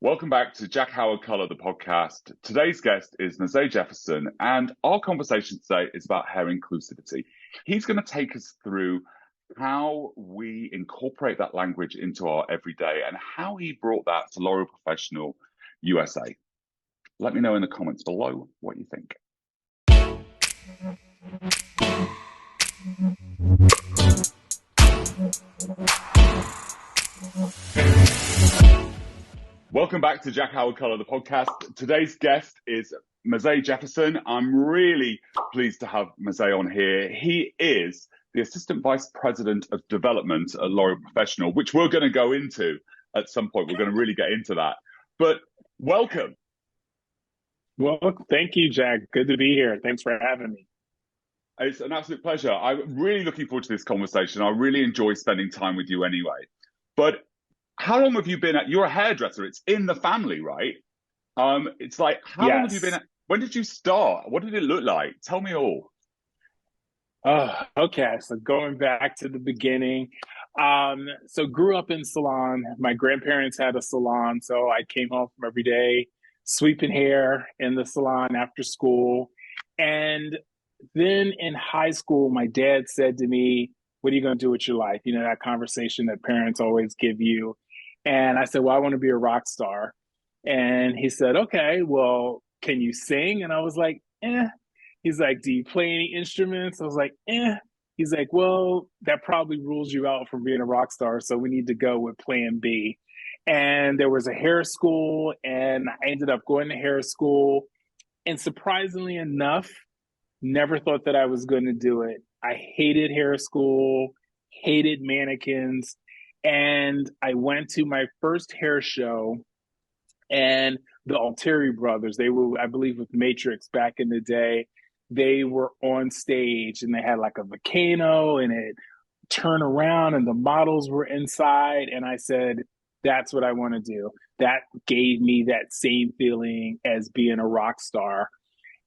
Welcome back to Jack Howard Color, the podcast. Today's guest is Mezei Jefferson, and our conversation today is about hair inclusivity. He's going to take us through how we incorporate that language into our everyday and how he brought that to L'Oreal Professional USA. Let me know in the comments below what you think. Welcome back to Jack Howard Color, the podcast. Today's guest is Mezei Jefferson. I'm really pleased to have Mezei on here. He is the Assistant Vice President of Development at L'Oreal Professional, which we're going to go into at some point. We're going to really get into that. But welcome. Well, thank you, Jack. Good to be here. Thanks for having me. It's an absolute pleasure. I'm really looking forward to this conversation. I really enjoy spending time with you anyway. But how long have you been you're a hairdresser? It's in the family, right? It's like, how long have you been when did you start? What did it look like? Tell me all. Okay. So going back to the beginning. So grew up in salon. My grandparents had a salon. So I came home from every day, sweeping hair in the salon after school. And then in high school, my dad said to me, "What are you going to do with your life?" You know, that conversation that parents always give you. And I said, "Well, I want to be a rock star." And he said, "Okay, well, can you sing?" And I was like, "Eh." He's like, "Do you play any instruments?" I was like, "Eh." He's like, "Well, that probably rules you out from being a rock star. So we need to go with plan B." And there was a hair school, and I ended up going to hair school. And surprisingly enough, never thought that I was going to do it. I hated hair school, hated mannequins. And I went to my first hair show, and the Altieri brothers, they were, I believe, with Matrix back in the day. They were on stage and they had like a volcano and it turned around and the models were inside. And I said, that's what I want to do. That gave me that same feeling as being a rock star.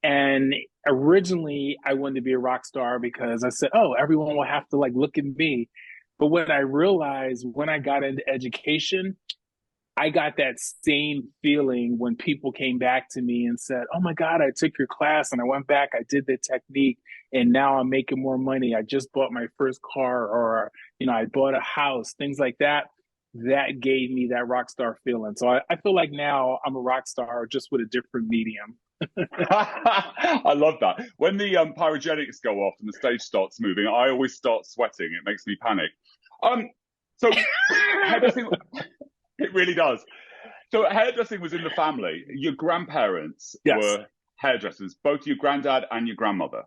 And originally I wanted to be a rock star because I said, oh, everyone will have to like look at me. But what I realized when I got into education, I got that same feeling when people came back to me and said, "Oh my God, I took your class and I went back, I did the technique, and now I'm making more money. I just bought my first car, or, I bought a house," things like that. That gave me that rock star feeling. So I feel like now I'm a rock star just with a different medium. I love that. When the pyrogenics go off and the stage starts moving, I always start sweating. It makes me panic. So hairdressing, it really does. So hairdressing was in the family. Your grandparents were hairdressers, both your granddad and your grandmother.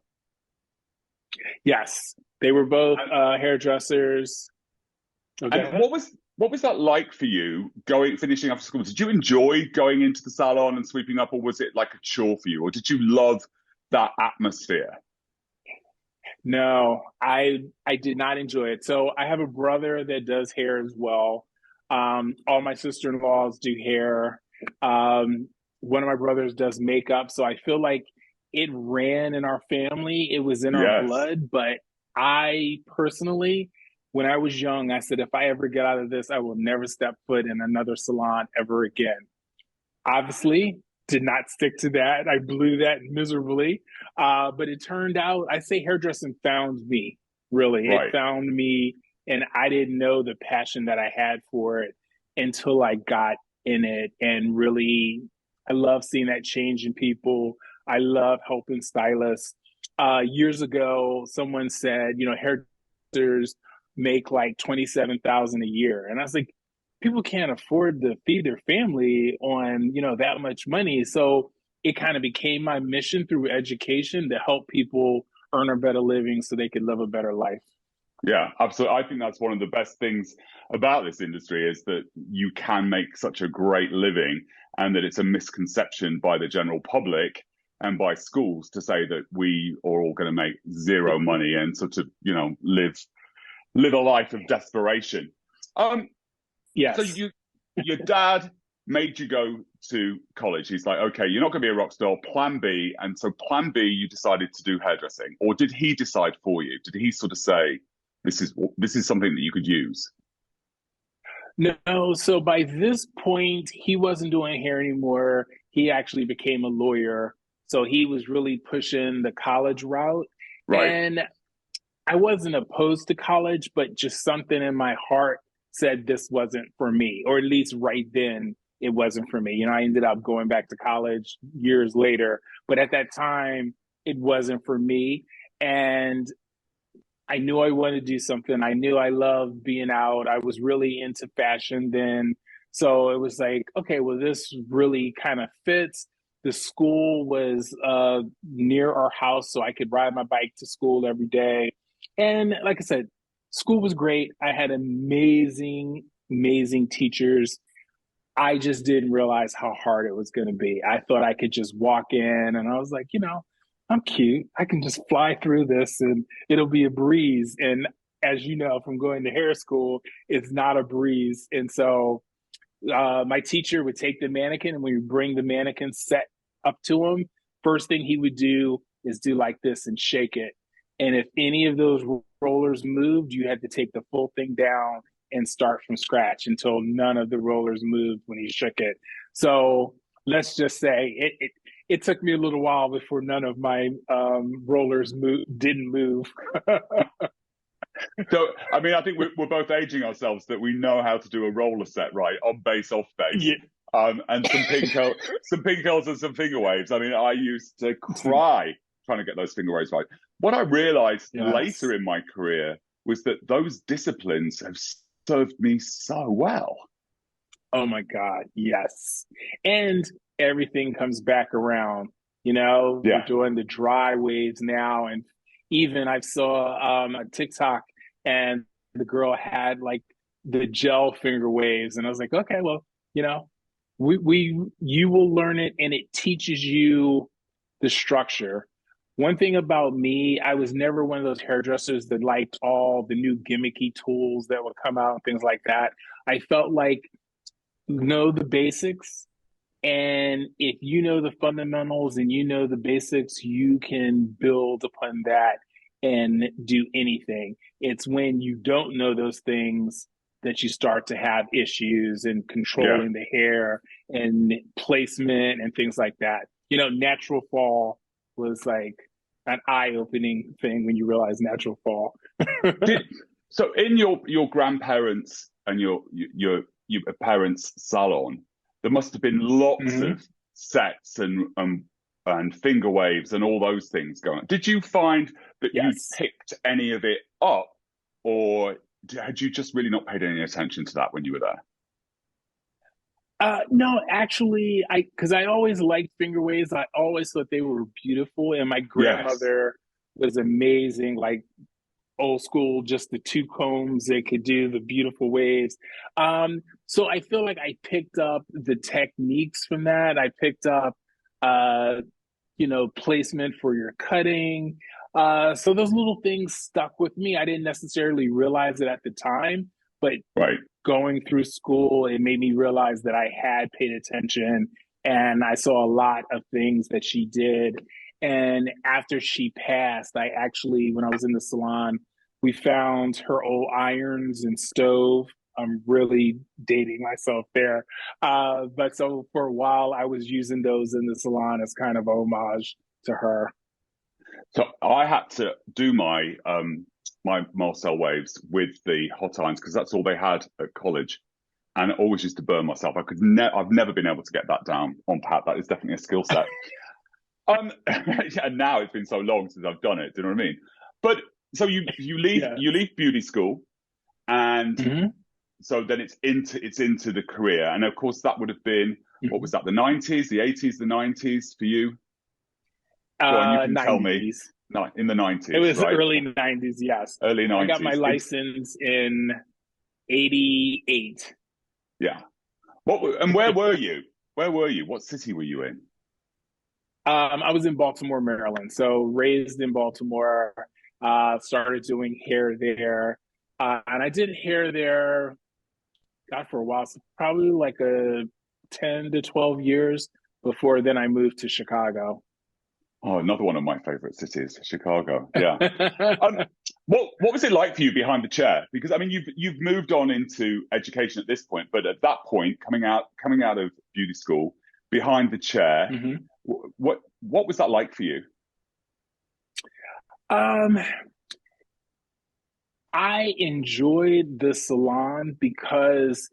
Yes, they were both hairdressers. Okay. And what was that like for you finishing after school? Did you enjoy going into the salon and sweeping up, or was it like a chore for you, or did you love that atmosphere? No, I did not enjoy it. So I have a brother that does hair as well. All my sister-in-laws do hair. One of my brothers does makeup. So I feel like it ran in our family. It was in our blood. But I personally, when I was young, I said, if I ever get out of this, I will never step foot in another salon ever again. Obviously, did not stick to that. I blew that miserably. But it turned out, I say hairdressing found me, really. Right. It found me, and I didn't know the passion that I had for it until I got in it. And really, I love seeing that change in people. I love helping stylists. Years ago, someone said, hairdressers make like $27,000 a year. And I was like, people can't afford to feed their family on, that much money. So it kind of became my mission through education to help people earn a better living so they could live a better life. Yeah, absolutely. I think that's one of the best things about this industry is that you can make such a great living, and that it's a misconception by the general public and by schools to say that we are all going to make zero money and sort of, live a life of desperation. Yes. So your dad made you go to college. He's like, okay, you're not going to be a rock star, plan B. And so plan B, you decided to do hairdressing, or did he decide for you? Did he sort of say, this is something that you could use? No, so by this point, he wasn't doing hair anymore. He actually became a lawyer. So he was really pushing the college route. Right. And I wasn't opposed to college, but just something in my heart said this wasn't for me, or at least right then it wasn't for me. I ended up going back to college years later, but at that time it wasn't for me. And I knew I wanted to do something. I knew I loved being out. I was really into fashion then. So it was like, okay, well, this really kind of fits. The school was near our house, so I could ride my bike to school every day. And like I said, school was great. I had amazing, amazing teachers. I just didn't realize how hard it was going to be. I thought I could just walk in and I was like, I'm cute. I can just fly through this and it'll be a breeze. And as you know, from going to hair school, it's not a breeze. And so my teacher would take the mannequin and we would bring the mannequin set up to him. First thing he would do is do like this and shake it. And if any of those rollers moved, you had to take the full thing down and start from scratch until none of the rollers moved when he shook it. So let's just say it took me a little while before none of my rollers didn't move. So, I mean, I think we're both aging ourselves that we know how to do a roller set, right? On base, off base. Yeah. And some pink curls and some finger waves. I mean, I used to cry trying to get those finger waves right. What I realized Yes. later in my career was that those disciplines have served me so well. Oh my God, yes. And everything comes back around. We're Yeah. doing the dry waves now. And even I saw a TikTok and the girl had like the gel finger waves. And I was like, okay, well, you know, you will learn it and it teaches you the structure. One thing about me, I was never one of those hairdressers that liked all the new gimmicky tools that would come out and things like that. I felt like know the basics. And if you know the fundamentals and you know the basics, you can build upon that and do anything. It's when you don't know those things that you start to have issues in Yeah. controlling the hair and placement and things like that. Natural fall was like an eye-opening thing when you realize natural fall. Did so in your grandparents and your parents' salon, there must have been lots Mm-hmm. of sets and finger waves and all those things going on. Did you find that you'd Yes. picked any of it up, or had you just really not paid any attention to that when you were there? No, actually, because I always liked finger waves. I always thought they were beautiful, and my Yes. grandmother was amazing. Like old school, just the two combs they could do the beautiful waves. So I feel like I picked up the techniques from that. I picked up, uh, placement for your cutting. So those little things stuck with me. I didn't necessarily realize it at the time, but Right. going through school, it made me realize that I had paid attention and I saw a lot of things that she did. And after she passed, I actually, when I was in the salon, we found her old irons and stove. I'm really dating myself there. But so for a while, I was using those in the salon as kind of homage to her. So I had to do my Marcel waves with the hot irons because that's all they had at college, and I always used to burn myself. I've never been able to get that down on pat. That is definitely a skill set. And now it's been so long since I've done it. Do you know what I mean? But so you Yes. leave beauty school, and Mm-hmm. so then it's into the career, and of course that would have been what Mm-hmm. was that, the 90s, the 80s, the 90s for you? Go on, you can tell me. 90s. No, in the It 90s, was right? early 90s, yes. Early I got my 90s. license in 88. Yeah. And where were you? Where were you? What city were you in? I was in Baltimore, Maryland. So raised in Baltimore, started doing hair there. And I did hair there, God, for a while, so probably like a 10 to 12 years before then I moved to Chicago. Oh, another one of my favorite cities, Chicago. Yeah. Um, what was it like for you behind the chair? Because I mean, you've moved on into education at this point, but at that point, coming out of beauty school, behind the chair, Mhm. what was that like for you? Um, I enjoyed the salon because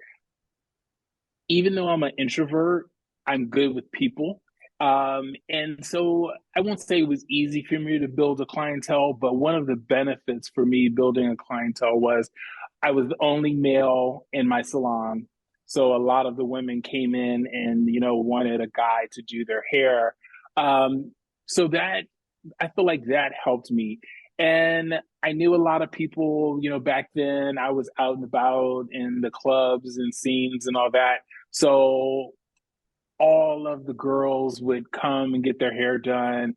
even though I'm an introvert, I'm good with people. And so I won't say it was easy for me to build a clientele, but one of the benefits for me building a clientele was I was the only male in my salon. So a lot of the women came in and, wanted a guy to do their hair. Um, so that I feel like that helped me. And I knew a lot of people, back then I was out and about in the clubs and scenes and all that. So all of the girls would come and get their hair done.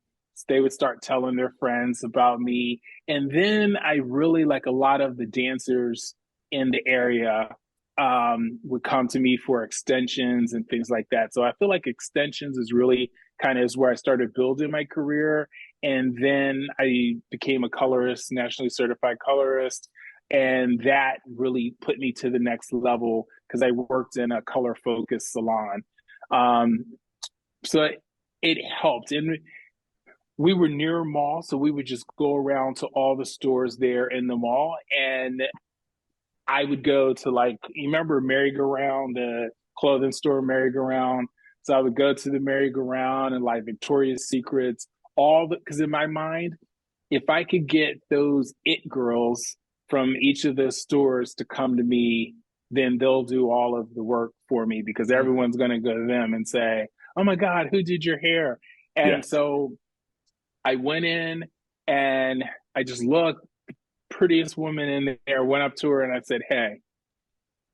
They would start telling their friends about me. And then I really like a lot of the dancers in the area would come to me for extensions and things like that. So I feel like extensions is really kind of is where I started building my career. And then I became a colorist, nationally certified colorist. And that really put me to the next level because I worked in a color focused salon. Um, so it helped. And we were near a mall, so we would just go around to all the stores there in the mall. And I would go to you remember merry-go-round, the clothing store merry-go-round. So I would go to the merry-go-round and like Victoria's Secrets, because in my mind, if I could get those it girls from each of the stores to come to me, then they'll do all of the work for me because everyone's going to go to them and say, "Oh my God, who did your hair?" And Yes. so I went in and I just looked, prettiest woman in there, went up to her and I said, "Hey,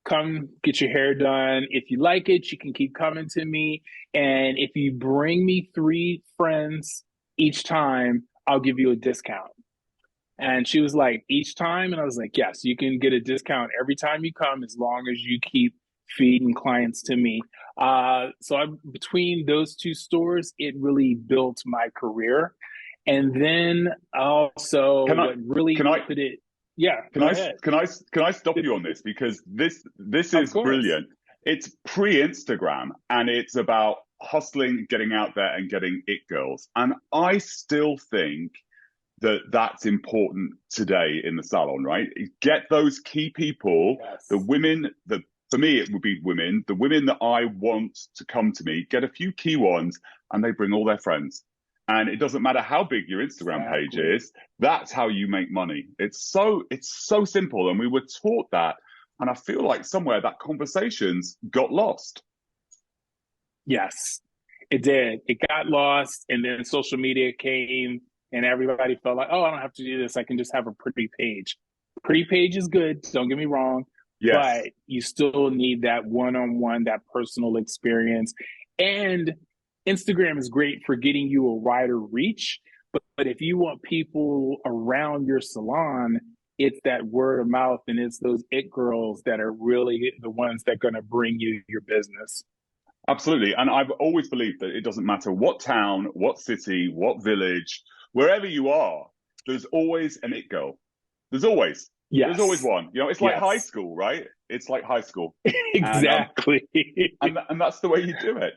come get your hair done. If you like it, you can keep coming to me. And if you bring me 3 friends each time, I'll give you a discount." And she was like, "Each time?" And I was like, "Yes, you can get a discount every time you come as long as you keep feeding clients to me." Between those 2 stores, it really built my career. And then also, Can I what really can I put it, yeah, go ahead. can I stop you on this because this Of is course. brilliant. It's pre-Instagram and it's about hustling, getting out there and getting it girls. And I still think that that's important today in the salon, right? Get those key people, the Yes, women, the for me it would be women, the women that I want to come to me, get a few key ones, and they bring all their friends. And it doesn't matter how big your Instagram page exactly. is, that's how you make money. It's so simple. And we were taught that. And I feel like somewhere that conversations got lost. Yes, it did. It got lost, and then social media came, and everybody felt like, "Oh, I don't have to do this. I can just have a pretty page." Pretty page is good, don't get me wrong, Yes, but you still need that one on one, that personal experience. And Instagram is great for getting you a wider reach. But if you want people around your salon, it's that word of mouth and it's those it girls that are really the ones that are going to bring you your business. absolutely. And I've always believed that it doesn't matter what town, what city, what village, wherever you are, there's always an it girl. There's always, there's always Yes. one. It's like high Yes. school, right? It's like high school, and Exactly. and that's the way you do it.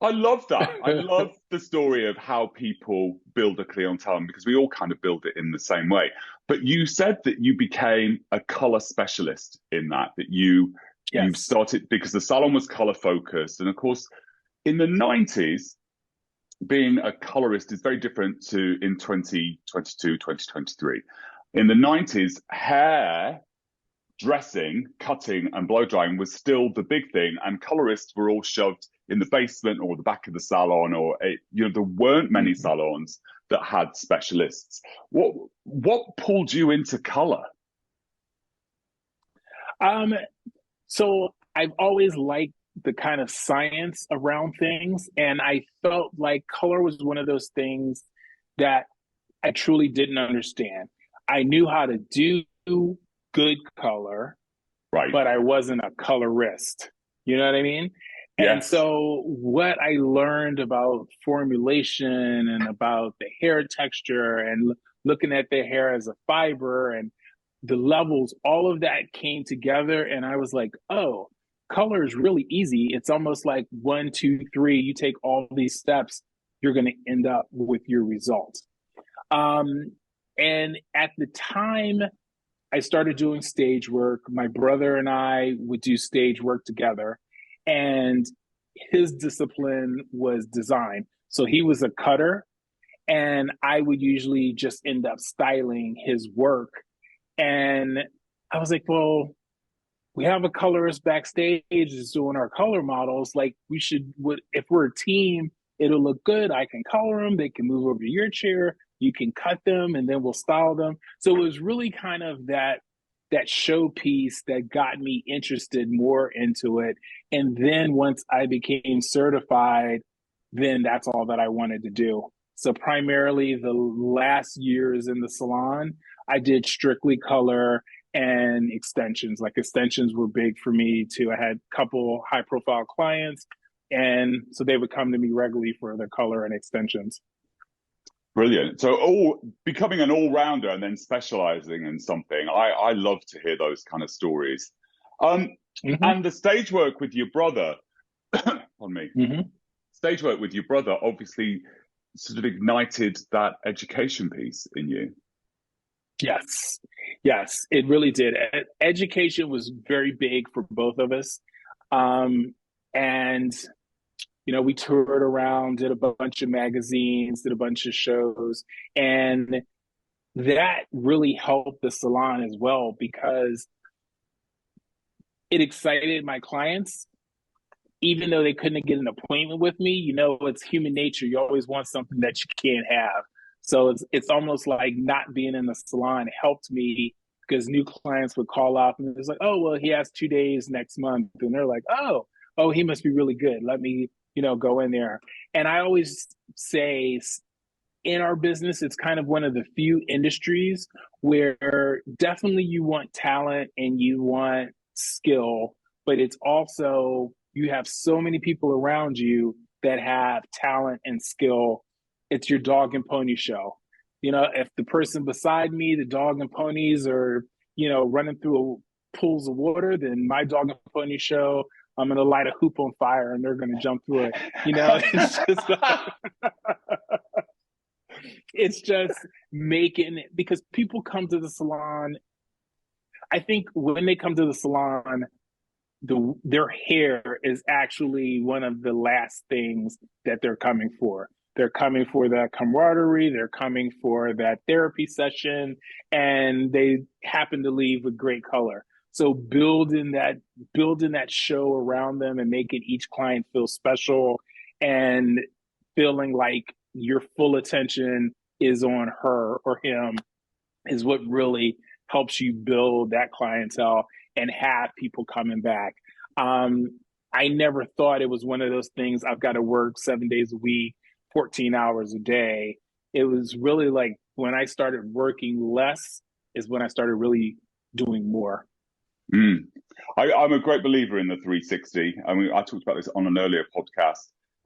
I love that. I love the story of how people build a clientele because we all kind of build it in the same way. But you said that you became a color specialist in that you Yes. started because the salon was color focused, and of course in the 90s being a colorist is very different to in 2022, 2023. In the 90s, hair, dressing, cutting, and blow drying was still the big thing, and colorists were all shoved in the basement or the back of the salon, there weren't many Mhm. salons that had specialists. What pulled you into color? Um, so I've always liked the kind of science around things, and I felt like color was one of those things that I truly didn't understand. I knew how to do good color, Right. but I wasn't a colorist. You know what I mean? And Yes. so what I learned about formulation and about the hair texture and looking at the hair as a fiber and the levels, all of that came together. And I was like, oh, color is really easy. It's almost like one, two, three. You take all these steps, you're going to end up with your results. And at the time, I started doing stage work. My brother and I would do stage work together, and his discipline was design. So he was a cutter, and I would usually just end up styling his work. And I was like, well, we have a colorist backstage is doing our color models. Like we should, if we're a team, it'll look good. I can color them. They can move over to your chair. You can cut them, and then we'll style them. So it was really kind of that showpiece that got me interested more into it. And then once I became certified, then that's all that I wanted to do. So primarily the last years in the salon, I did strictly color and extensions. Like extensions were big for me too. I had a couple high profile clients, and so they would come to me regularly for their color and extensions. Brilliant. So becoming an all-rounder and then specializing in something. I love to hear those kind of stories. And the stage work with your brother, pardon me, stage work with your brother obviously sort of ignited that education piece in you. Yes, yes, it really did. Education was very big for both of us. And we toured around, did a bunch of magazines, did a bunch of shows, and that really helped the salon as well because it excited my clients. Even though they couldn't get an appointment with me, it's human nature. You always want something that you can't have. So it's almost like not being in the salon helped me because new clients would call up and it's like, oh, well, he has 2 days next month. And they're like, oh, he must be really good. Let me, go in there. And I always say in our business, it's kind of one of the few industries where definitely you want talent and you want skill, but it's also, you have so many people around you that have talent and skill. It's your dog and pony show. If the person beside me, the dog and ponies are, running through pools of water, then my dog and pony show, I'm going to light a hoop on fire and they're going to jump through it. It's just, it's just making it because people come to the salon. I think when they come to the salon, their hair is actually one of the last things that they're coming for. They're coming for that camaraderie. They're coming for that therapy session, and they happen to leave with great color. So building that show around them and making each client feel special and feeling like your full attention is on her or him is what really helps you build that clientele and have people coming back. I never thought it was one of those things I've got to work 7 days a week, 14 hours a day. It was really like when I started working less is when I started really doing more. I'm a great believer in the 360. I mean, I talked about this on an earlier podcast.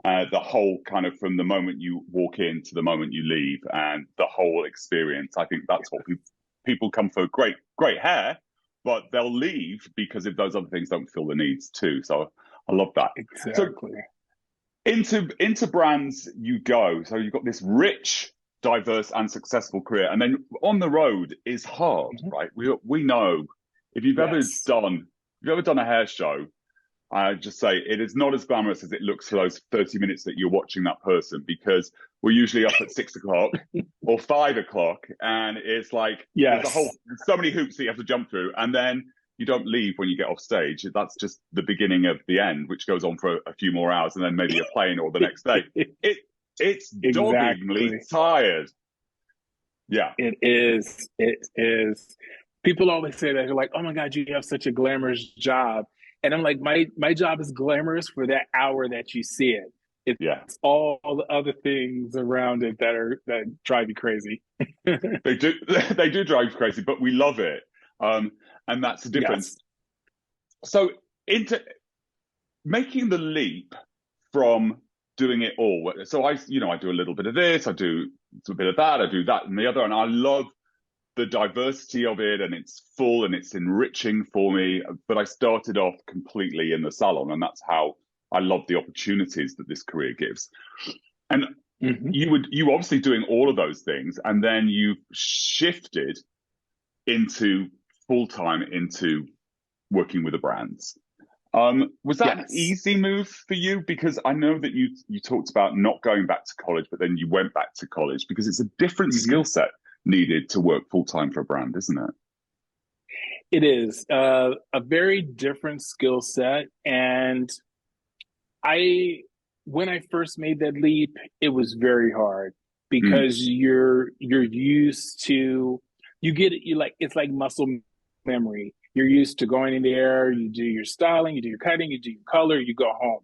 The whole kind of from the moment you walk in to the moment you leave, and the whole experience. I think that's what people come for. Great hair, but they'll leave because if those other things don't fill the needs too. So I love that. Exactly. So into brands you go. So you've got this rich, diverse, and successful career, and then on the road is hard, right? We know if you've ever done a hair show, I just say it is not as glamorous as it looks for those 30 minutes that you're watching that person, because we're usually up at 6 o'clock or 5 o'clock, and it's like there's so many hoops that you have to jump through, and then you don't leave when you get off stage. That's just the beginning of the end, which goes on for a few more hours, and then maybe a plane or the next day. It's doggedly tired. Yeah, it is. It is. People always say that. They're like, "Oh my God, you have such a glamorous job," and I'm like, "My job is glamorous for that hour that you see it. It's all the other things around it that drive you crazy." They do drive you crazy, but we love it, and that's the difference. So making the leap from doing it all. So I do a little bit of this, I do a bit of that, I do that and the other, and I love the diversity of it, and it's full and it's enriching for me. But I started off completely in the salon, and that's how I love the opportunities that this career gives. And you obviously doing all of those things, and then you shifted into full time into working with the brands. Was that an easy move for you? Because I know that you talked about not going back to college, but then you went back to college because it's a different skill set needed to work full time for a brand, isn't it? It is a very different skill set. And when I first made that leap, it was very hard because you're used to, it's like muscle memory. You're used to going in there, you do your styling, you do your cutting, you do your color, you go home.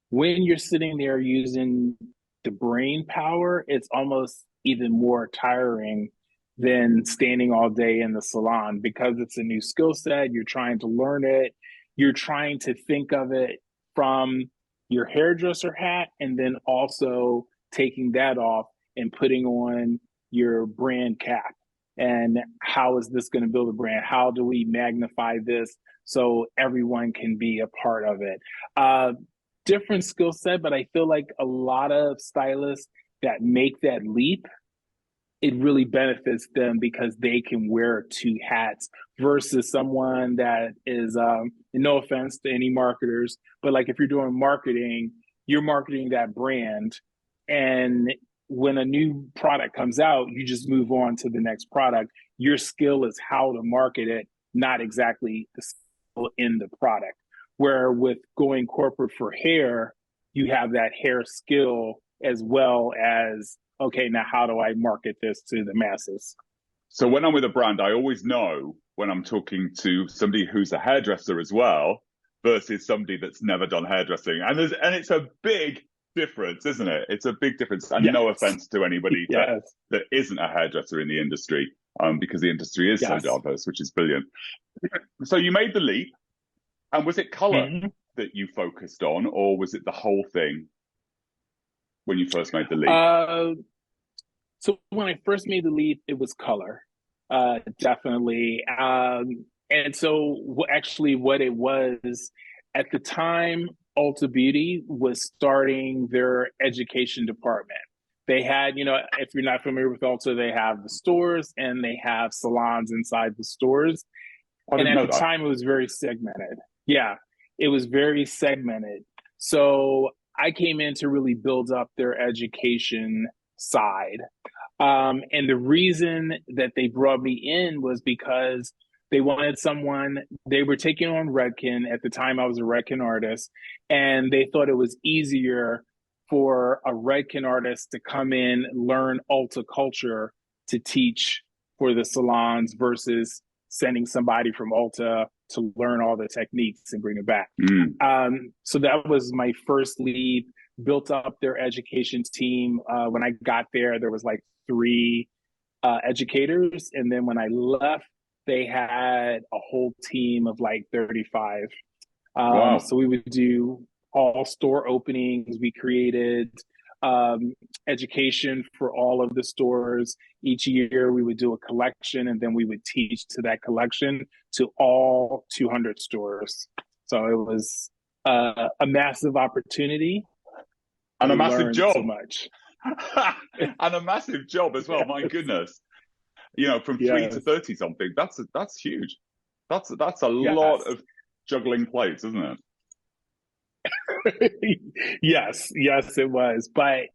When you're sitting there using the brain power, it's almost even more tiring than standing all day in the salon because it's a new skill set. You're trying to learn it. You're trying to think of it from your hairdresser hat and then also taking that off and putting on your brand cap. And how is this going to build a brand? How do we magnify this so everyone can be a part of it? Different skill set, but I feel like a lot of stylists that make that leap, it really benefits them because they can wear two hats versus someone that is, no offense to any marketers, but like if you're doing marketing, you're marketing that brand, and when a new product comes out, you just move on to the next product. Your skill is how to market it, not exactly the skill in the product. Where with going corporate for hair, you have that hair skill as well as, okay, now how do I market this to the masses? So when I'm with a brand, I always know when I'm talking to somebody who's a hairdresser as well versus somebody that's never done hairdressing. And it's a big difference, isn't it? It's a big difference. And no offense to anybody that isn't a hairdresser in the industry, because the industry is so diverse, which is brilliant. So you made the leap, and was it color that you focused on, or was it the whole thing when you first made the leap? So when I first made the leap, it was color, definitely. And so actually what it was at the time, Ulta Beauty was starting their education department. They had, if you're not familiar with Ulta, they have the stores and they have salons inside the stores. And at the time, it was very segmented. Yeah, it was very segmented. So I came in to really build up their education side. And the reason that they brought me in was because they wanted someone, they were taking on Redken. At the time, I was a Redken artist, and they thought it was easier for a Redken artist to come in, learn Ulta culture to teach for the salons versus sending somebody from Ulta to learn all the techniques and bring it back. So that was my first lead, built up their education team. When I got there, there was like 3 educators. And then when I left, they had a whole team of like 35. Wow. So we would do all store openings. We created education for all of the stores. Each year we would do a collection, and then we would teach to that collection to all 200 stores. So it was a massive opportunity. And a massive job. So much. And a massive job as well. My goodness. From 3 to 30 something, that's huge. That's a lot of juggling plates, isn't it? Yes, it was. But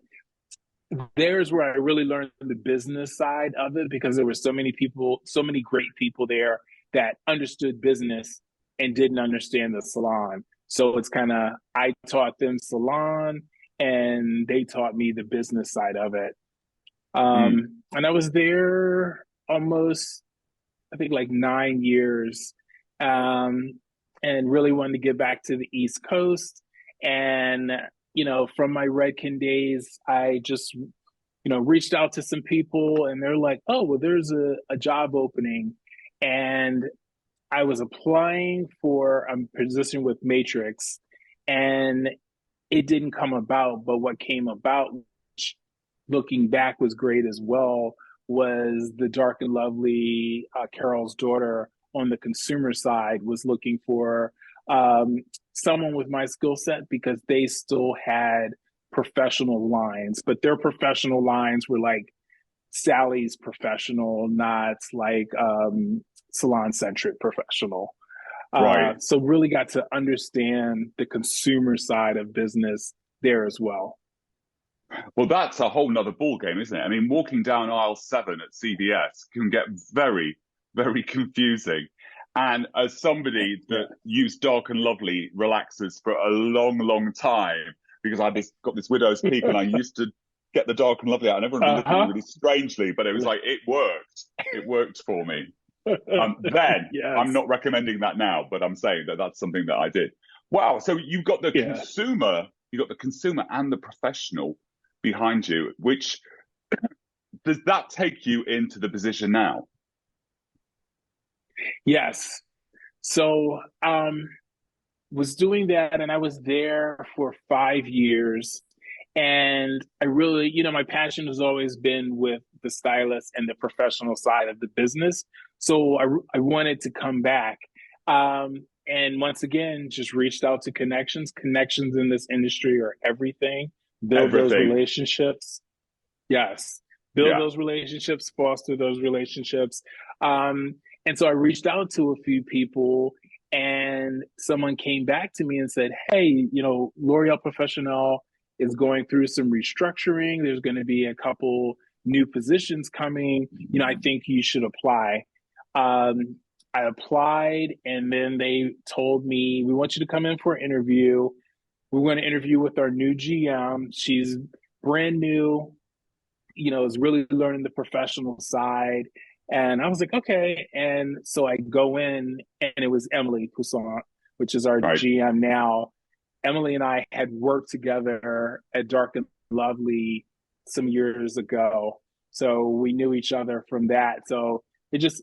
there's where I really learned the business side of it, because there were so many people, so many great people there that understood business and didn't understand the salon. So it's kind of, I taught them salon and they taught me the business side of it. And I was there almost, I think, like 9 years, and really wanted to get back to the East Coast. And, from my Redken days, I just, reached out to some people, and they're like, oh, well, there's a job opening. And I was applying for a position with Matrix, And it didn't come about, but what came about, looking back, was great as well, was the Dark and Lovely, Carol's daughter, on the consumer side, was looking for um, someone with my skill set, because they still had professional lines, but their professional lines were like Sally's professional, not like salon centric professional. Right. So really got to understand the consumer side of business there as well. Well, that's a whole nother ball game, isn't it? I mean, walking down aisle 7 at CVS can get very, very confusing. And as somebody Yeah. that used Dark and Lovely relaxers for a long, long time, because got this widow's peak and I used to get the Dark and Lovely out, and everyone would look at me Uh-huh. really strangely, but it was like, it worked. It worked for me. Then I'm Yes. not recommending that now, but I'm saying that that's something that I did. Wow. So Yeah. you got the consumer and the professional behind you, which does that take you into the position now? Yes. So was doing that, and I was there for 5 years. And I really, my passion has always been with the stylist and the professional side of the business. So I wanted to come back. And once again, just reached out to connections. Connections in this industry are everything. Build those Everything. relationships. Yes. Build Yeah. those relationships, foster those relationships. Um, and so I reached out to a few people, and someone came back to me and said, "Hey, L'Oreal Professionnel is going through some restructuring. There's going to be a couple new positions coming. I think you should apply." I applied, and then they told me, "We want you to come in for an interview. We're going to interview with our new GM. She's brand new, is really learning the professional side." And I was like, okay. And so I go in, and it was Emily Poussin, which is our Right. GM now. Emily and I had worked together at Dark and Lovely some years ago. So we knew each other from that. So it just,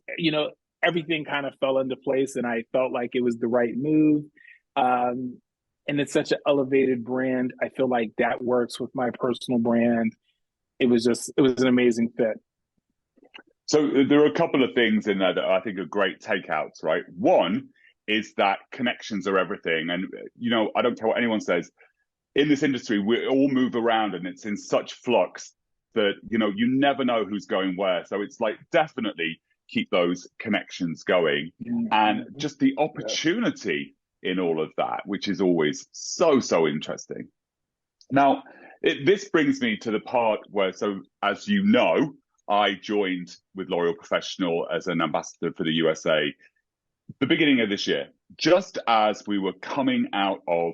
everything kind of fell into place, and I felt like it was the right move. Um, and it's such an elevated brand. I feel like that works with my personal brand. It was an amazing fit. So there are a couple of things in there that I think are great takeouts, right? One is that connections are everything. And, I don't care what anyone says. In this industry, we all move around and it's in such flux that, you never know who's going where. So it's like definitely keep those connections going. And Mm-hmm. just the Yes. opportunity in all of that, which is always so, so interesting. Now, this brings me to the part where, so as you know, I joined with L'Oreal Professional as an ambassador for the USA the beginning of this year, just as we were coming out of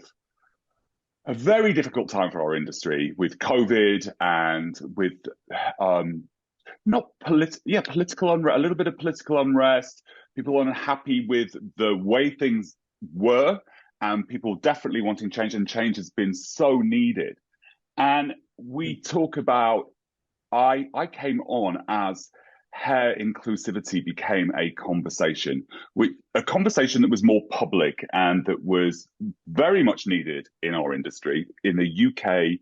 a very difficult time for our industry with COVID and with not political unrest, a little bit of political unrest. People unhappy with the way things were, and people definitely wanting change, and change has been so needed. And we talk about, I came on as hair inclusivity became a conversation that was more public and that was very much needed in our industry in the UK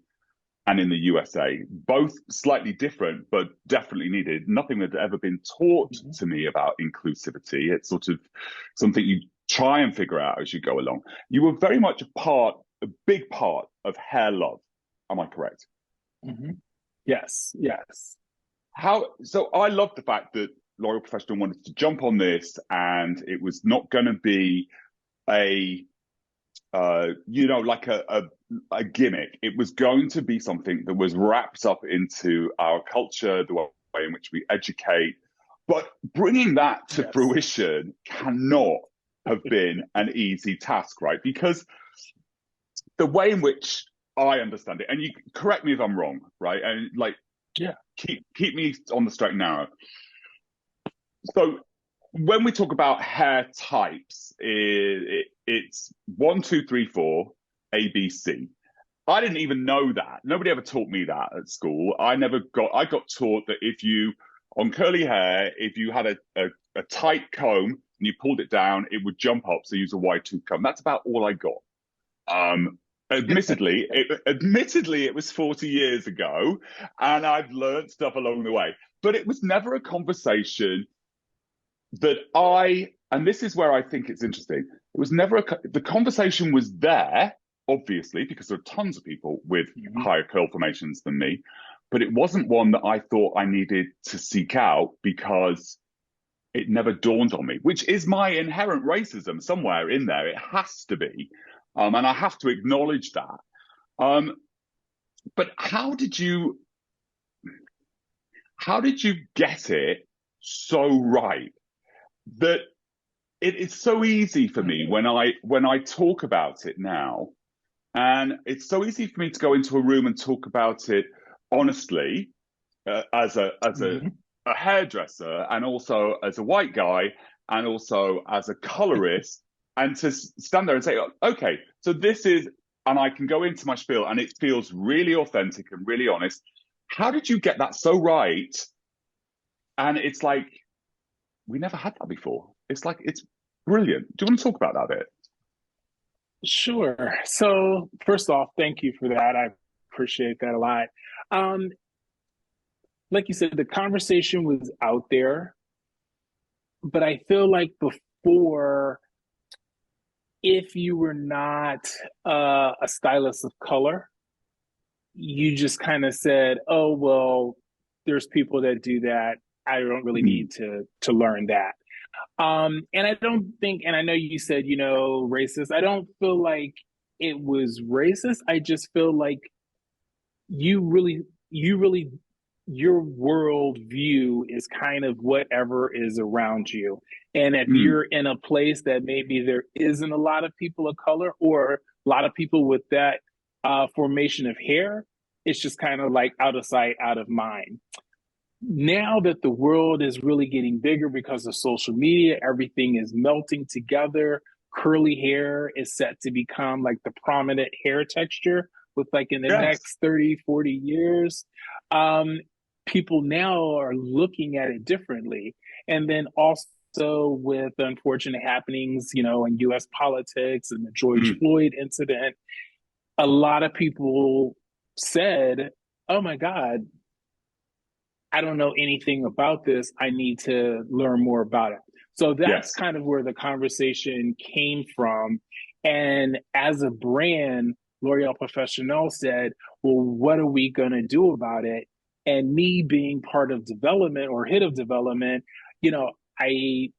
and in the USA, both slightly different, but definitely needed. Nothing had ever been taught Mm-hmm. to me about inclusivity. It's sort of something you try and figure out as you go along. You were very much a big part of Hair Love. Am I correct? Mm-hmm. Yes, yes. So I love the fact that L'Oreal Professional wanted to jump on this, and it was not going to be a like a gimmick. It was going to be something that was wrapped up into our culture, the way in which we educate. But bringing that to Yes. fruition cannot have been an easy task, right? Because the way in which I understand it, and you correct me if I'm wrong, right? And like Yeah. keep me on the straight and narrow. So when we talk about hair types, it's one, two, three, four, A, B, C. I didn't even know that. Nobody ever taught me that at school. I got taught that on curly hair, if you had a tight comb and you pulled it down, it would jump up. So use a wide tooth comb. That's about all I got. Admittedly, it was 40 years ago, and I've learned stuff along the way. But it was never a conversation that and this is where I think it's interesting. It was never the conversation was there, obviously, because there are tons of people with higher curl formations than me, but it wasn't one that I thought I needed to seek out because it never dawned on me, which is my inherent racism somewhere in there. It has to be. And I have to acknowledge that. But how did you get it so right that it is so easy for me when I talk about it now, and it's so easy for me to go into a room and talk about it honestly, as a hairdresser, and also as a white guy, and also as a colorist, and to stand there and say, okay, so this is, and I can go into my spiel, and it feels really authentic and really honest. How did you get that so right? And it's like, we never had that before. It's like, it's brilliant. Do you want to talk about that a bit? Sure. So first off, thank you for that. I appreciate that a lot. Like you said, the conversation was out there, but I feel like before, if you were not a stylist of color, you just kind of said, oh, well, there's people that do that. I don't really need to learn that. And I don't think, and I know you said, racist. I don't feel like it was racist. I just feel like you really, your world view is kind of whatever is around you. And if you're in a place that maybe there isn't a lot of people of color or a lot of people with that formation of hair, it's just kind of like out of sight, out of mind. Now that the world is really getting bigger because of social media, everything is melting together. Curly hair is set to become like the prominent hair texture with like in the next 30, 40 years. People now are looking at it differently. And then also with unfortunate happenings, in US politics and the George Floyd incident, a lot of people said, oh my God, I don't know anything about this. I need to learn more about it. So that's kind of where the conversation came from. And as a brand, L'Oreal Professionnel said, well, what are we going to do about it? And me being part of development or head of development, I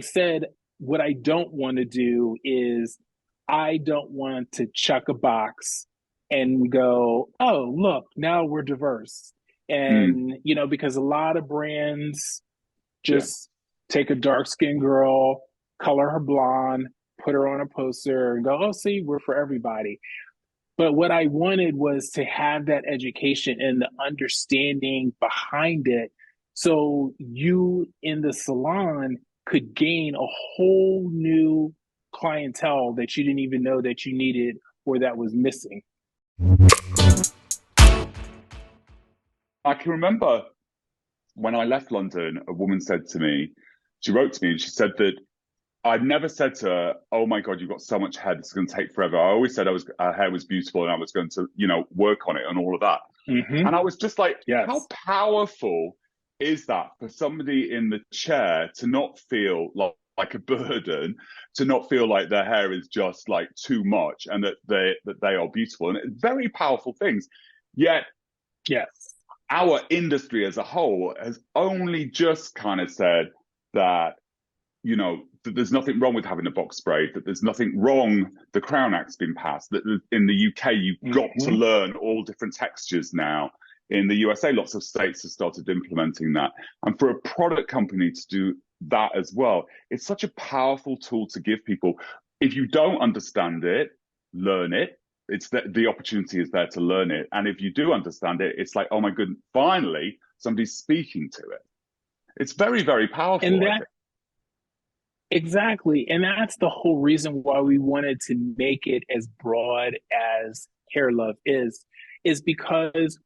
said, what I don't want to do is I don't want to check a box and go, oh, look, now we're diverse. And, because a lot of brands just take a dark skinned girl, color her blonde, put her on a poster and go, oh, see, we're for everybody. But what I wanted was to have that education and the understanding behind it. So you in the salon could gain a whole new clientele that you didn't even know that you needed or that was missing. I can remember when I left London, a woman said to me, she wrote to me and she said that I'd never said to her, oh my God, you've got so much hair, this is going to take forever. I always said her hair was beautiful and I was going to, work on it and all of that. And I was just like, how powerful is that for somebody in the chair to not feel like a burden, to not feel like their hair is just like too much and that they are beautiful. And it's very powerful things. Yet, our industry as a whole has only just kind of said that, that there's nothing wrong with having a box braid, that there's nothing wrong, the Crown Act's been passed, that in the UK, you've got to learn all different textures now. In the USA, lots of states have started implementing that. And for a product company to do that as well, it's such a powerful tool to give people. If you don't understand it, learn it. It's the opportunity is there to learn it. And if you do understand it, it's like, oh my goodness, finally, somebody's speaking to it. It's very, very powerful. And exactly. And that's the whole reason why we wanted to make it as broad as Hair Love is because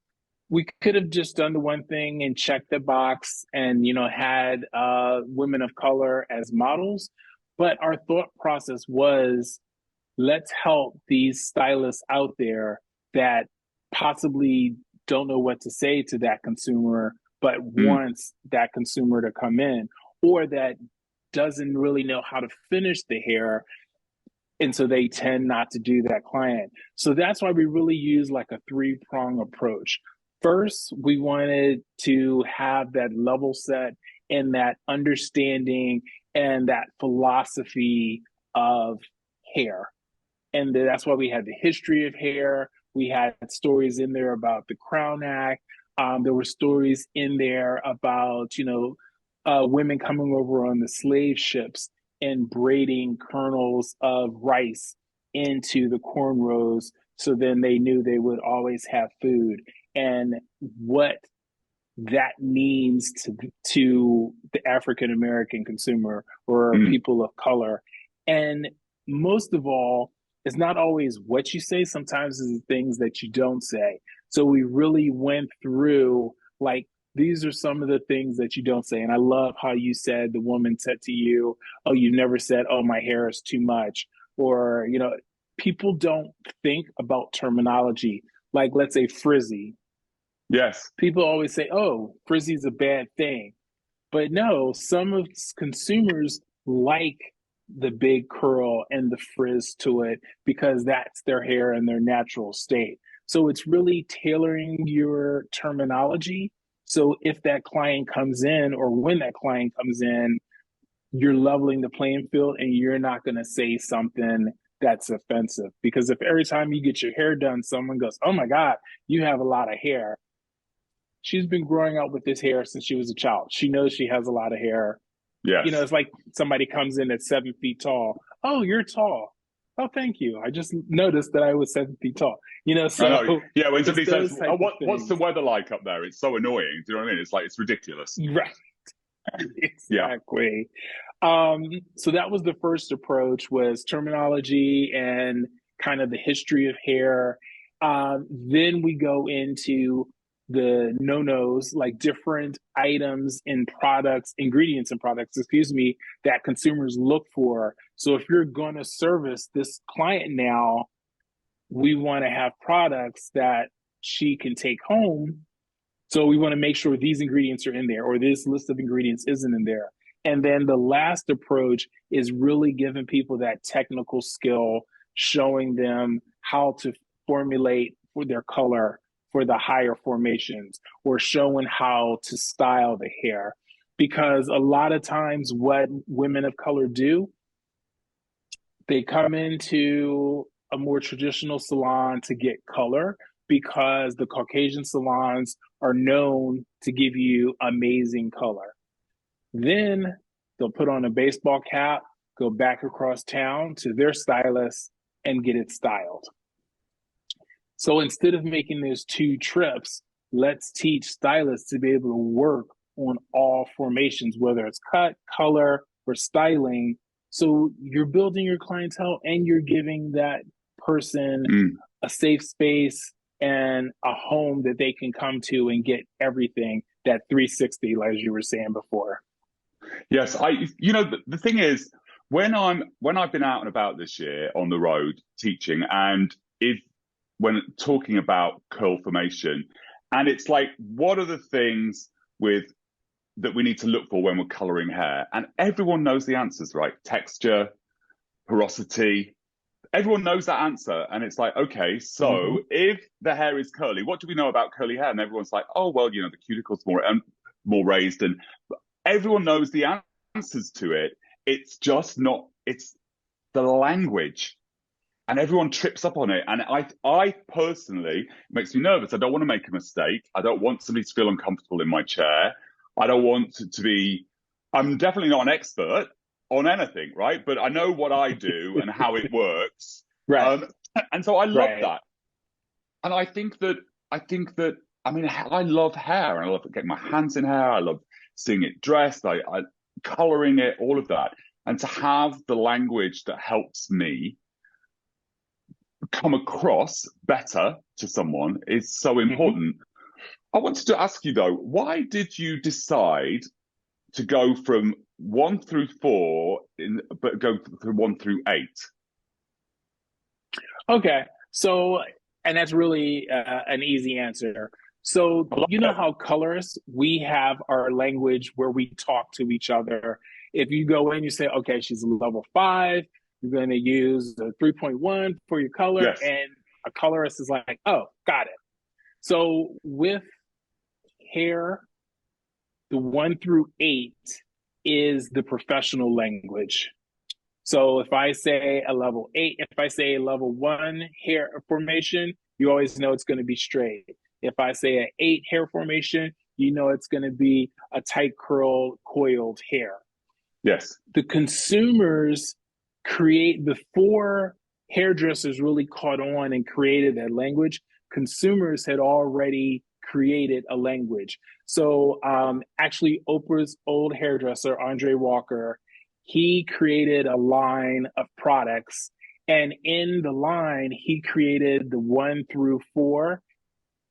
we could have just done the one thing and checked the box and, had women of color as models. But our thought process was, let's help these stylists out there that possibly don't know what to say to that consumer, but Mm. wants that consumer to come in, or that doesn't really know how to finish the hair. And so they tend not to do that client. So that's why we really use like a three-prong approach. First, we wanted to have that level set and that understanding and that philosophy of hair. And that's why we had the history of hair. We had stories in there about the Crown Act. There were stories in there about, women coming over on the slave ships and braiding kernels of rice into the cornrows. So then they knew they would always have food, and what that means to the African American consumer or Mm. people of color. And most of all, it's not always what you say, sometimes it's the things that you don't say. So we really went through like, these are some of the things that you don't say. And I love how you said, the woman said to you, oh, you never said, oh, my hair is too much. Or, people don't think about terminology. Like, let's say frizzy. Yes. People always say, oh, frizzy is a bad thing. But no, some of consumers like the big curl and the frizz to it because that's their hair in their natural state. So it's really tailoring your terminology. So if that client comes in, or when that client comes in, you're leveling the playing field and you're not going to say something that's offensive. Because if every time you get your hair done, someone goes, oh my God, you have a lot of hair. She's been growing up with this hair since she was a child. She knows she has a lot of hair. Yes. It's like somebody comes in at 7 feet tall. Oh, you're tall. Oh, thank you. I just noticed that I was 7 feet tall. I know. So Yeah, when it's somebody says, those type oh, of what's the things. weather like up there? It's so annoying. Do you know what I mean? It's like, it's ridiculous. Right. Yeah. Exactly. So that was the first approach, was terminology and kind of the history of hair. Then we go into the no-nos, like different items in products, ingredients in products, excuse me, that consumers look for. So if you're going to service this client now, we want to have products that she can take home. So we want to make sure these ingredients are in there, or this list of ingredients isn't in there. And then the last approach is really giving people that technical skill, showing them how to formulate for their color for the higher formations, or showing how to style the hair. Because a lot of times what women of color do, they come into a more traditional salon to get color, because the Caucasian salons are known to give you amazing color. Then they'll put on a baseball cap, go back across town to their stylist and get it styled. So instead of making those two trips, let's teach stylists to be able to work on all formations, whether it's cut, color, or styling. So you're building your clientele and you're giving that person Mm. a safe space and a home that they can come to and get everything, that 360, as you were saying before. Yes. The thing is, when I've been out and about this year on the road teaching, and if when talking about curl formation, and it's like, what are the things with that we need to look for when we're coloring hair? And everyone knows the answers, right? Texture, porosity. Everyone knows that answer. And it's like, okay, so if the hair is curly, what do we know about curly hair? And everyone's like, oh, well, the cuticle's more raised, and everyone knows the answers to it. It's just not, it's the language. And everyone trips up on it. And I personally, it makes me nervous. I don't want to make a mistake. I don't want somebody to feel uncomfortable in my chair. I don't want to be, I'm definitely not an expert on anything, right? But I know what I do and how it works. Right. And so I love Right. that. And I mean, I love hair, and I love getting my hands in hair. I love seeing it dressed, I coloring it, all of that. And to have the language that helps me come across better to someone is so important. I wanted to ask you though, why did you decide to go from 1 through 4 but go through 1 through 8? Okay. So, and that's really an easy answer. So, I love you know it. how colorists, we have our language where we talk to each other. If you go in, you say, okay, she's level 5, you're going to use the 3.1 for your color. Yes. And a colorist is like, oh, got it. So, with hair, the 1 through 8 is the professional language. So if I say a level 8, if I say a level 1 hair formation, you always know it's going to be straight. If I say an 8 hair formation, you know it's going to be a tight curl coiled hair. Yes. The consumers create, before hairdressers really caught on and created that language, consumers had already created a language. So actually, Oprah's old hairdresser, Andre Walker, he created a line of products. And in the line, he created the 1 through 4,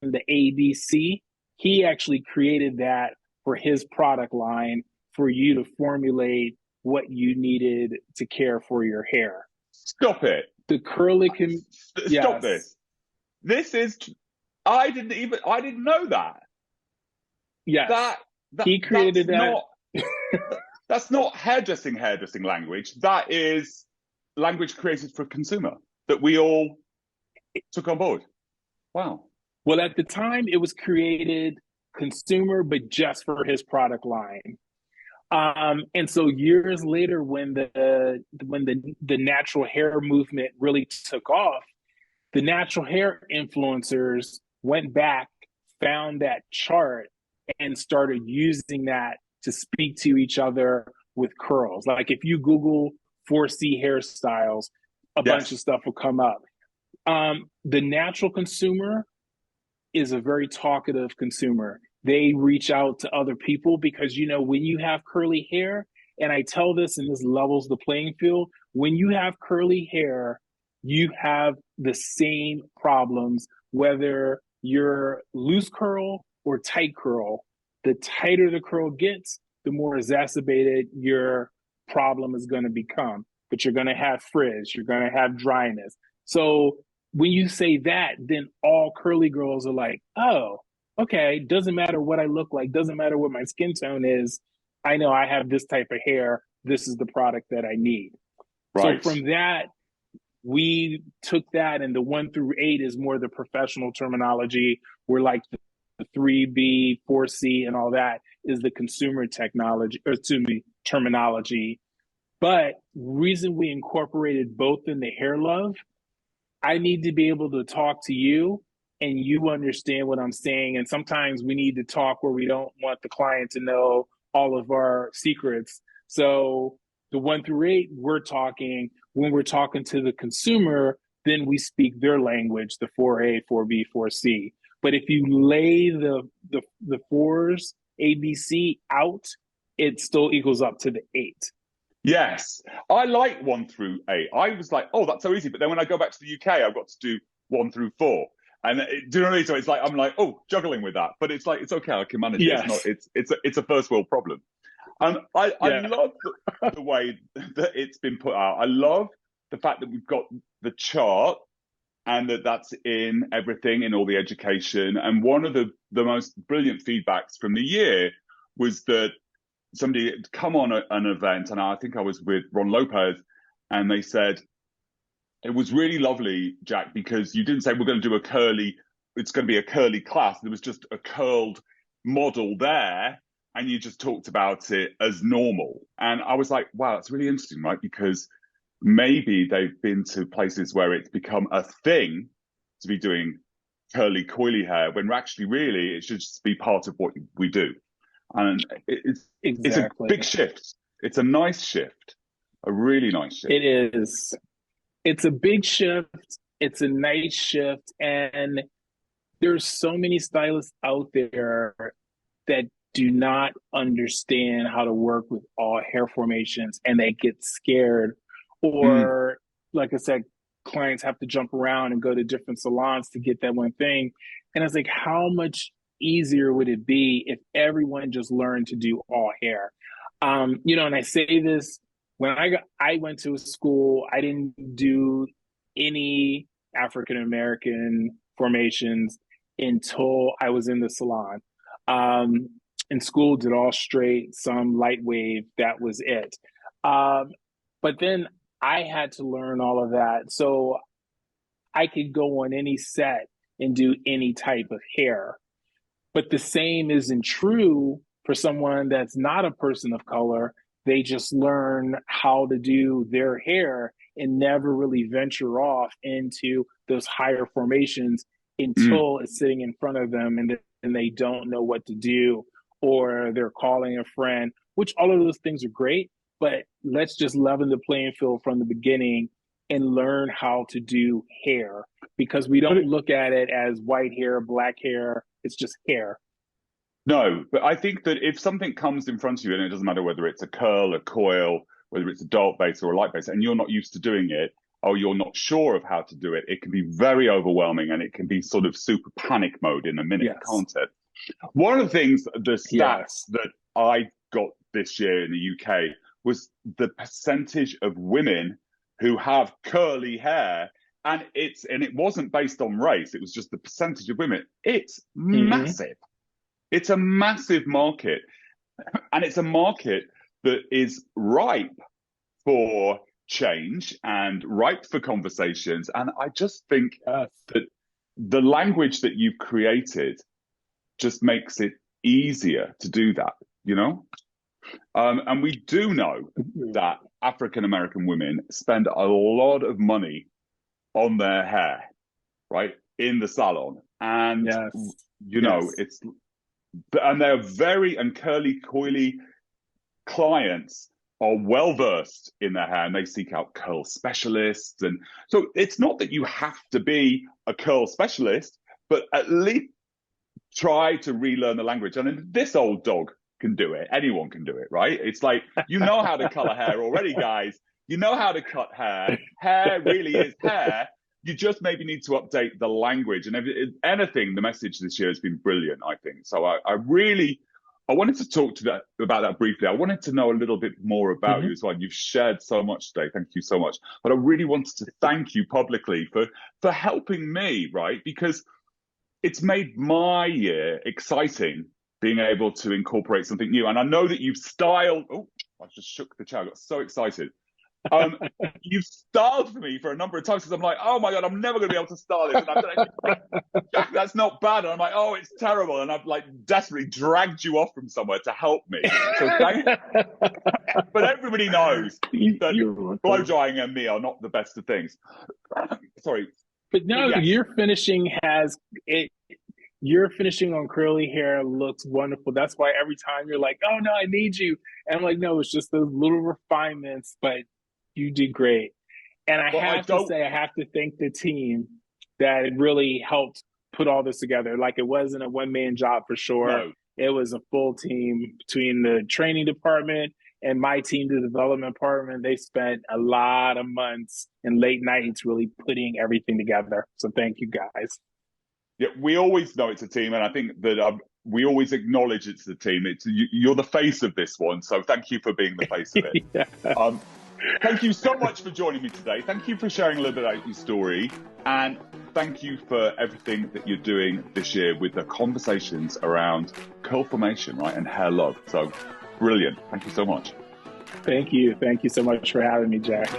the ABC. He actually created that for his product line for you to formulate what you needed to care for your hair. Stop it. The curly can, Stop yes, this. This is I didn't know that. yes. That He created that. that's not hairdressing language. That is language created for a consumer that we all took on board. Wow. Well, at the time, it was created consumer, but just for his product line. And so years later, when the natural hair movement really took off, the natural hair influencers went back, found that chart, and started using that to speak to each other with curls. Like if you Google 4C hairstyles, a bunch of Yes. stuff will come up. The natural consumer is a very talkative consumer. They reach out to other people because, you know, when you have curly hair, and I tell this and this levels the playing field, when you have curly hair, you have the same problems, whether you're loose curl or tight curl. The tighter the curl gets, the more exacerbated your problem is going to become. But you're going to have frizz, you're going to have dryness. So when you say that, then all curly girls are like, oh, okay, doesn't matter what I look like, doesn't matter what my skin tone is. I know I have this type of hair. This is the product that I need. So Right. from that, we took that, and the 1 through 8 is more the professional terminology. We're like the 3B, 4C, and all that is the consumer technology, or to me, terminology. But reason we incorporated both in the hair love, I need to be able to talk to you and you understand what I'm saying. And sometimes we need to talk where we don't want the client to know all of our secrets. So the 1 through 8, we're talking. When we're talking to the consumer, then we speak their language, the 4A, 4B, 4C. But if you lay the fours, ABC out, it still equals up to the 8. Yes. I like 1 through 8. I was like, oh, that's so easy. But then when I go back to the UK, I've got to do 1 through 4. And do you know what I mean? So it's like I'm like, oh, juggling with that. But it's like it's okay, I can manage it. It's not Yes. it's a first world problem. I Yeah. love the way that it's been put out. I love the fact that we've got the chart and that's in everything, in all the education. And one of the most brilliant feedbacks from the year was that somebody had come on an event, and I think I was with Ron Lopez, and they said, it was really lovely, Jack, because you didn't say we're going to do it's going to be a curly class. There was just a curled model there, and you just talked about it as normal. And I was like, wow, that's really interesting, right? Because maybe they've been to places where it's become a thing to be doing curly, coily hair, when actually, really, it should just be part of what we do. And it's a big Exactly. shift. It's a nice shift, a really nice shift. It is. It's a big shift. It's a nice shift. And there's so many stylists out there that do not understand how to work with all hair formations, and they get scared. Mm, Or, like I said, clients have to jump around and go to different salons to get that one thing. And it's like, how much easier would it be if everyone just learned to do all hair? You know, and I say this, when I went to a school, I didn't do any. African American formations until I was in the salon. In school, did all straight, some light wave. That was it. Um, but then I had to learn all of that. So I could go on any set and do any type of hair. But the same isn't true for someone that's not a person of color. They just learn how to do their hair and never really venture off into those higher formations Mm. until it's sitting in front of them and they don't know what to do, or they're calling a friend, which all of those things are great. But let's just level the playing field from the beginning and learn how to do hair, because we But don't look at it as white hair, black hair. It's just hair. no, but I think that if something comes in front of you, and it doesn't matter whether it's a curl, a coil, whether it's a dark base or a light base, and you're not used to doing it, or you're not sure of how to do it, it can be very overwhelming, and it can be sort of super panic mode in a minute, Yes. can't it? One of the things, the stats Yes. that I got this year in the UK was the percentage of women who have curly hair, and it wasn't based on race, it was just the percentage of women. It's Mm-hmm. massive. It's a massive market, and it's a market that is ripe for change and ripe for conversations. And I just think Yes. that the language that you've created just makes it easier to do that, you know? And we do know that African American women spend a lot of money on their hair, right? In the salon. And, Yes. you know, Yes. and they're very, and curly, coily clients are well versed in their hair, and they seek out curl specialists. And so it's not that you have to be a curl specialist, but at least try to relearn the language. And this old dog can do it. Anyone can do it, right? It's like, you know how to color hair already, guys. You know how to cut hair. Hair really is hair. You just maybe need to update the language. And anything, the message this year has been brilliant, I think. So I wanted to talk about that briefly. I wanted to know a little bit more about you Mm-hmm. as well. You've shared so much today. Thank you so much. But I really wanted to thank you publicly for helping me, right? Because it's made my year exciting, being able to incorporate something new. And I know that you've styled. Oh, I just shook the chair. I got so excited. Um, you've styled for me for a number of times because I'm like, oh my God, I'm never going to be able to style this. And I've done it. Jack, that's not bad. And I'm like, oh, it's terrible. And I've like desperately dragged you off from somewhere to help me. So thank. But everybody knows that You're blow welcome. drying and me are not the best of things. Sorry, But but no, yes, your finishing has it. Your finishing on curly hair looks wonderful. That's why every time you're like, "Oh no, I need you," and I'm like, "No, it's just those little refinements." But you did great, and I well, I have to don't say, I have to thank the team that really helped put all this together. Like it wasn't a one man job for sure. know. It was a full team between the training department and my team, the development department. They spent a lot of months and late nights really putting everything together. So thank you guys. Yeah, we always know it's a team, and I think that we always acknowledge it's a team. You're the face of this one, so thank you for being the face of it. Yeah. Um, thank you so much for joining me today. Thank you for sharing a little bit about your story, and thank you for everything that you're doing this year with the conversations around curl formation, right, and hair love. So brilliant. Thank you so much. Thank you. Thank you so much for having me, Jack.